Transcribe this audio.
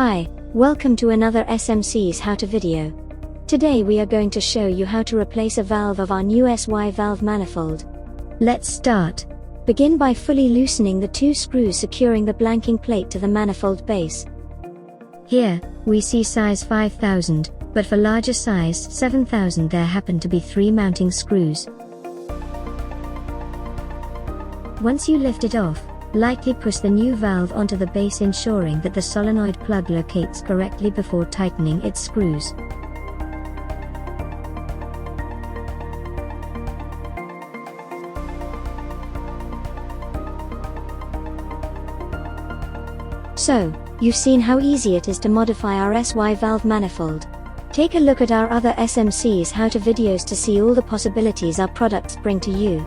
Hi, welcome to another SMC's How To video. Today we are going to show you how to replace a valve of our new SY valve manifold. Let's start. Begin by fully loosening the two screws securing the blanking plate to the manifold base. Here, we see size 5000, but for larger size 7000 there happen to be 3 mounting screws. Once you lift it off, lightly push the new valve onto the base, ensuring that the solenoid plug locates correctly before tightening its screws. So, you've seen how easy it is to modify our SY valve manifold. Take a look at our other SMC's How To videos to see all the possibilities our products bring to you.